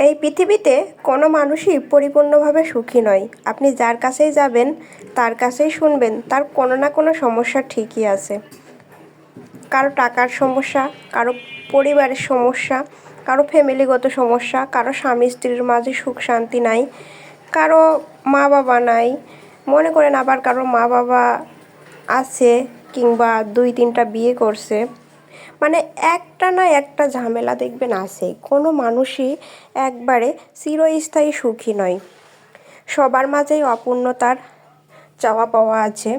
এই পৃথিবীতে কোনো মানুষই পরিপূর্ণভাবে সুখী নয়। আপনি যার কাছেই যাবেন, তার কাছেই শুনবেন তার কোনো না কোনো সমস্যা ঠিকই আছে। কারো টাকার সমস্যা, কারো পরিবারের সমস্যা, কারো ফ্যামিলিগত সমস্যা, কারো স্বামী স্ত্রীর মাঝে সুখ শান্তি নাই, কারো মা বাবা নাই। মনে করেন আবার কারো মা বাবা আছে কিংবা 2-3টা বিয়ে করছে। মানে একটা না একটা ঝামেলা দেখবেন আছে। কোনো মানুষই একবারে চিরস্থায়ী সুখী নয়। সবার মাঝেই অপূর্ণতার চাওয়া পাওয়া আছে।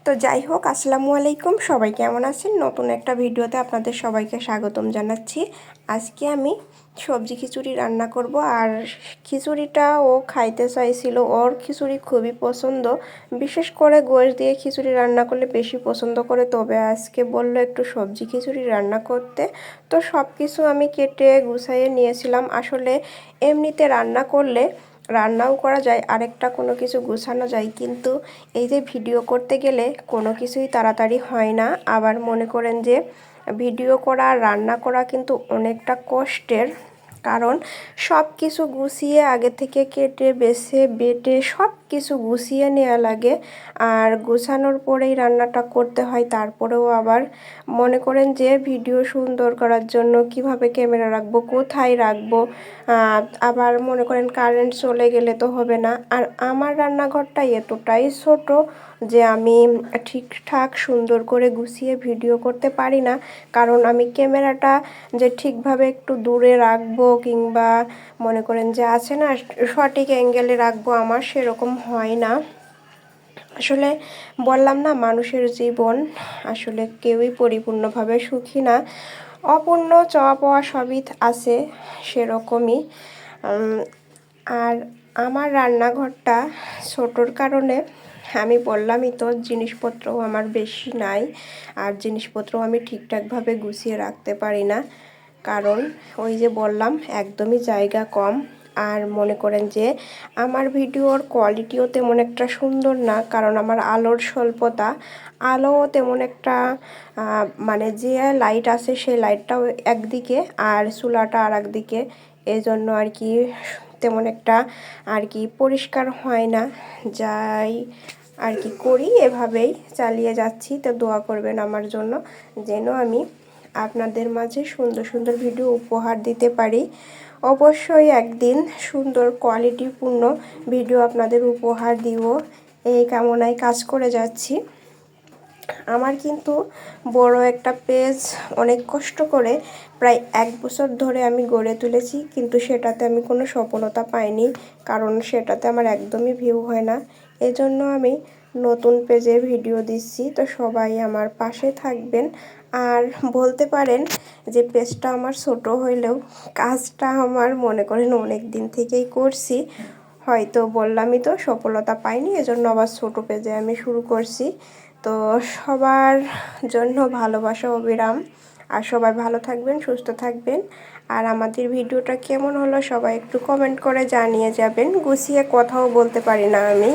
তো যাই হোক, আসসালামু আলাইকুম, সবাই কেমন আছেন? নতুন একটা ভিডিওতে আপনাদের সবাইকে স্বাগতম জানাচ্ছি। আজকে আমি সবজি খিচুড়ি রান্না করব। আর খিচুড়িটা ও খাইতে চাইছিল, ওর খিচুড়ি খুবই পছন্দ। বিশেষ করে গোশ দিয়ে খিচুড়ি রান্না করলে বেশি পছন্দ করে। তবে আজকে বললো একটু সবজি খিচুড়ি রান্না করতে। তো সব কিছু আমি কেটে গুছাইয়ে নিয়েছিলাম। আসলে এমনিতে রান্না করলে রান্নাও করা যায়, আরেকটা কোনো কিছু গুছানো যায়, কিন্তু এই যে ভিডিও করতে গেলে কোনো কিছুই তাড়াতাড়ি হয় না। আবার মনে করেন যে ভিডিও করা আর রান্না করা কিন্তু অনেকটা কষ্টের, কারণ সব কিছু গুছিয়ে আগে থেকে কেটে বেটে সব কিছু গুছিয়ে নেওয়া লাগে। আর গুছানোর পরেই রান্নাটা করতে হয়। তারপরেও আবার মনে করেন যে ভিডিও সুন্দর করার জন্য কিভাবে ক্যামেরা রাখবো, কোথায় রাখবো, আবার মনে করেন কারেন্ট চলে গেলে তো হবে না। আর আমার রান্নাঘরটা এতটাই ছোট যে আমি ঠিকঠাক সুন্দর করে গুছিয়ে ভিডিও করতে পারি না। কারণ আমি ক্যামেরাটা যে ঠিকভাবে একটু দূরে রাখবো কিংবা মনে করেন যে আছে না সঠিক অ্যাঙ্গেলে রাখবো, আমার সেরকম হয় না। আসলে বললাম না, মানুষের জীবন আসলে কেউই পরিপূর্ণভাবে সুখী না। অপূর্ণ চাওয়া পাওয়া সবই আছে সেরকমই। আর আমার রান্নাঘরটা ছোটোর কারণে আমি বললামই তো, জিনিসপত্রও আমার বেশি নাই। আর জিনিসপত্রও আমি ঠিকঠাকভাবে গুছিয়ে রাখতে পারি না, কারণ ওই যে বললাম একদমই জায়গা কম। আর মনে করেন যে আমার ভিডিওর কোয়ালিটিও তেমন একটা সুন্দর না, কারণ আমার আলোর স্বল্পতা। আলোও তেমন একটা মানে যে লাইট আছে সেই লাইটটাও একদিকে আর চুলাটা আর একদিকে, এই জন্য আর কি তেমন একটা আর কি পরিষ্কার হয় না। যাই আর কি করি, এভাবেই চালিয়ে যাচ্ছি। তো দোয়া করবেন আমার জন্য, যেন আমি আপনাদের মাঝে সুন্দর সুন্দর ভিডিও উপহার দিতে পারি। অবশ্যই একদিন সুন্দর কোয়ালিটিপূর্ণ ভিডিও আপনাদের উপহার দিব, এই কামনায় কাজ করে যাচ্ছি। আমার কিন্তু বড় একটা পেজ অনেক কষ্ট করে প্রায় 1 বছর ধরে আমি গড়ে তুলেছি, কিন্তু সেটাতে আমি কোনো সফলতা পাইনি, কারণ সেটাতে আমার একদমই ভিউ হয় না। এজন্য আমি নতুন পেজে ভিডিও দিচ্ছি। তো সবাই আমার পাশে থাকবেন। আর বলতে পারেন যে পেজটা আমার ছোট হইলেও কাজটা আমার মনে করেন অনেক দিন থেকেই করছি। হয়তো বললামই তো সফলতা পাইনি, এজন্য আবার ছোট পেজে আমি শুরু করছি। তো সবার জন্য ভালোবাসা অবিরাম। আর সবাই ভালো থাকবেন, সুস্থ থাকবেন। আর আমাদের ভিডিওটা কেমন হলো সবাই একটু কমেন্ট করে জানিয়ে যাবেন। গুছিয়ে কথাও বলতে পারি না আমি।